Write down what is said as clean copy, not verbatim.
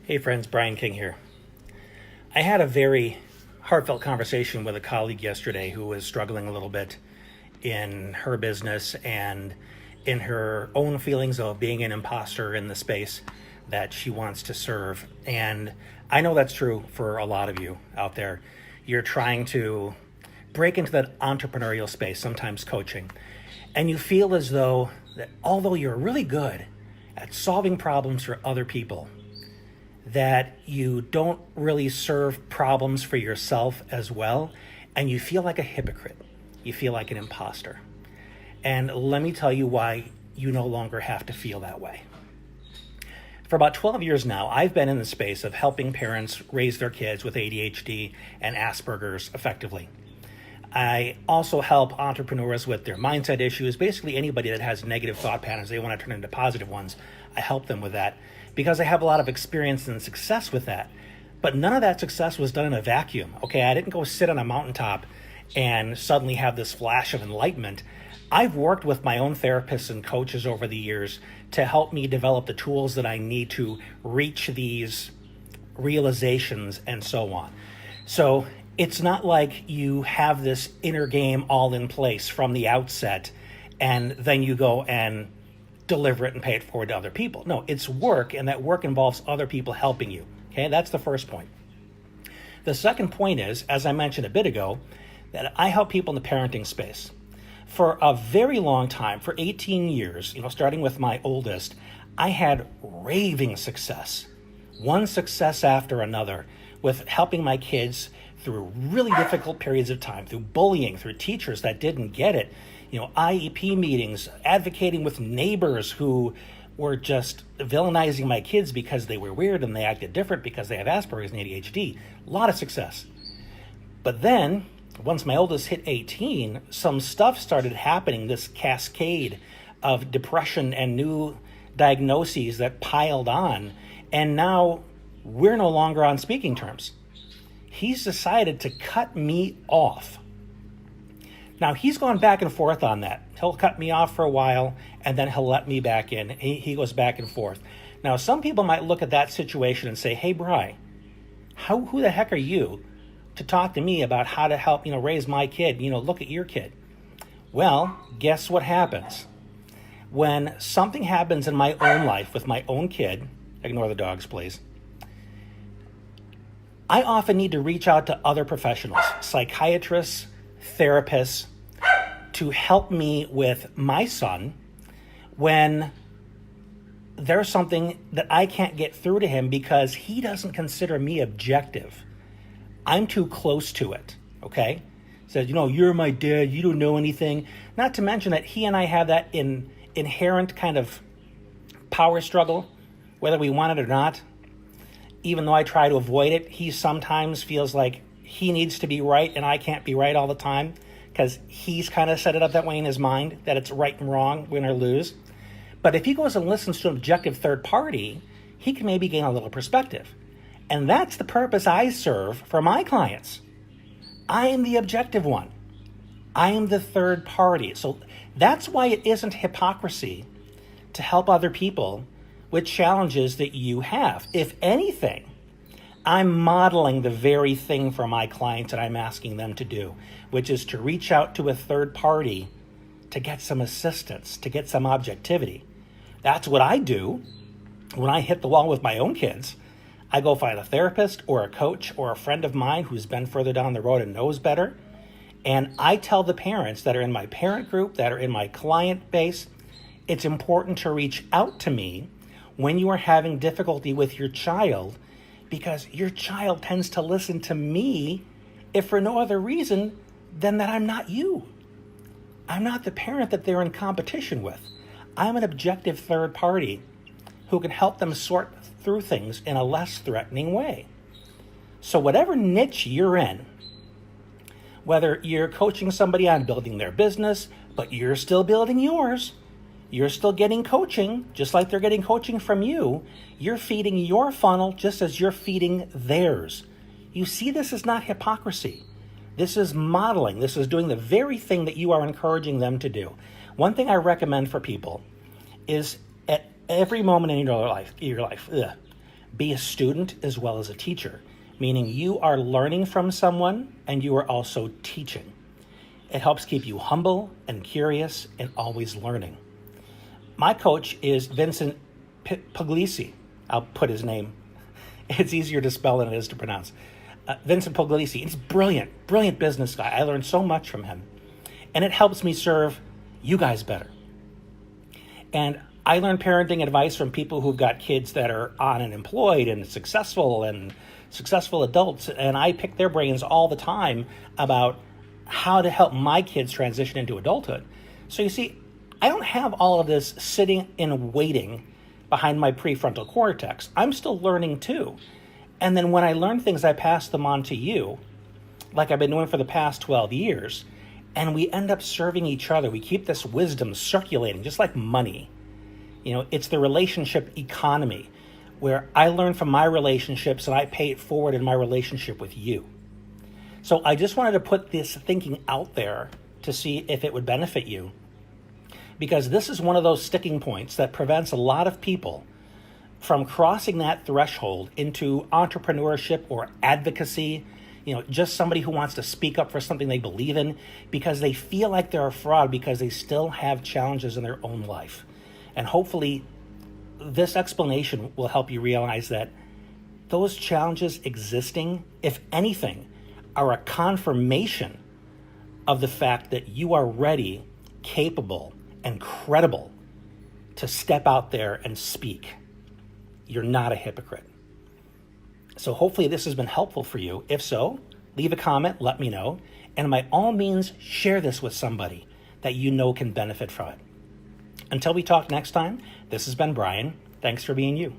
Hey friends, Brian King here. I had a very heartfelt conversation with a colleague yesterday who was struggling a little bit in her business and in her own feelings of being an imposter in the space that she wants to serve. And I know that's true for a lot of you out there. You're trying to break into that entrepreneurial space, sometimes coaching, and you feel as though that although you're really good at solving problems for other people, that you don't really serve problems for yourself as well, and you feel like a hypocrite. You feel like an imposter. And let me tell you why you no longer have to feel that way. For about 12 years now, I've been in the space of helping parents raise their kids with ADHD and Asperger's effectively. I also help entrepreneurs with their mindset issues, basically anybody that has negative thought patterns, they want to turn into positive ones. I help them with that because I have a lot of experience and success with that. But none of that success was done in a vacuum, okay? I didn't go sit on a mountaintop and suddenly have this flash of enlightenment. I've worked with my own therapists and coaches over the years to help me develop the tools that I need to reach these realizations and so on. So it's not like you have this inner game all in place from the outset and then you go and deliver it and pay it forward to other people. No, it's work, and that work involves other people helping you. Okay, that's the first point. The second point is, as I mentioned a bit ago, that I help people in the parenting space. For a very long time, for 18 years, starting with my oldest, I had raving success, one success after another, with helping my kids through really difficult periods of time, through bullying, through teachers that didn't get it, IEP meetings, advocating with neighbors who were just villainizing my kids because they were weird and they acted different because they have Asperger's and ADHD. A lot of success. But then, once my oldest hit 18, some stuff started happening, this cascade of depression and new diagnoses that piled on, and now we're no longer on speaking terms. He's decided to cut me off. Now, he's gone back and forth on that. He'll cut me off for a while, and then he'll let me back in. He goes back and forth. Now, some people might look at that situation and say, hey, Bri, who the heck are you to talk to me about how to help, raise my kid? Look at your kid. Well, guess what happens? When something happens in my own life with my own kid, ignore the dogs, please, I often need to reach out to other professionals, psychiatrists, therapists, to help me with my son when there's something that I can't get through to him because he doesn't consider me objective. I'm too close to it, okay? Says, you're my dad, you don't know anything. Not to mention that he and I have that inherent kind of power struggle, whether we want it or not. Even though I try to avoid it, he sometimes feels like he needs to be right and I can't be right all the time because he's kind of set it up that way in his mind that it's right and wrong, win or lose. But if he goes and listens to an objective third party, he can maybe gain a little perspective. And that's the purpose I serve for my clients. I am the objective one. I am the third party. So that's why it isn't hypocrisy to help other people with challenges that you have. If anything, I'm modeling the very thing for my clients that I'm asking them to do, which is to reach out to a third party to get some assistance, to get some objectivity. That's what I do when I hit the wall with my own kids. I go find a therapist or a coach or a friend of mine who's been further down the road and knows better. And I tell the parents that are in my parent group, that are in my client base, it's important to reach out to me when you are having difficulty with your child, because your child tends to listen to me if for no other reason than that I'm not you. I'm not the parent that they're in competition with. I'm an objective third party who can help them sort through things in a less threatening way. So whatever niche you're in, whether you're coaching somebody on building their business, but you're still building yours, you're still getting coaching, just like they're getting coaching from you. You're feeding your funnel just as you're feeding theirs. You see, this is not hypocrisy. This is modeling. This is doing the very thing that you are encouraging them to do. One thing I recommend for people is at every moment in your life, Be a student as well as a teacher, meaning you are learning from someone and you are also teaching. It helps keep you humble and curious and always learning. My coach is Vincent Puglisi. I'll put his name. It's easier to spell than it is to pronounce. Vincent Puglisi. He's a brilliant business guy. I learned so much from him. And it helps me serve you guys better. And I learn parenting advice from people who've got kids that are on and employed and successful adults. And I pick their brains all the time about how to help my kids transition into adulthood. So you see, I don't have all of this sitting and waiting behind my prefrontal cortex. I'm still learning too. And then when I learn things, I pass them on to you, like I've been doing for the past 12 years. And we end up serving each other. We keep this wisdom circulating, just like money. It's the relationship economy where I learn from my relationships and I pay it forward in my relationship with you. So I just wanted to put this thinking out there to see if it would benefit you, because this is one of those sticking points that prevents a lot of people from crossing that threshold into entrepreneurship or advocacy, just somebody who wants to speak up for something they believe in because they feel like they're a fraud because they still have challenges in their own life. And hopefully this explanation will help you realize that those challenges existing, if anything, are a confirmation of the fact that you are ready, capable, and credible to step out there and speak. You're not a hypocrite. So hopefully this has been helpful for you. If so, leave a comment, let me know. And by all means, share this with somebody that you know can benefit from it. Until we talk next time, this has been Brian. Thanks for being you.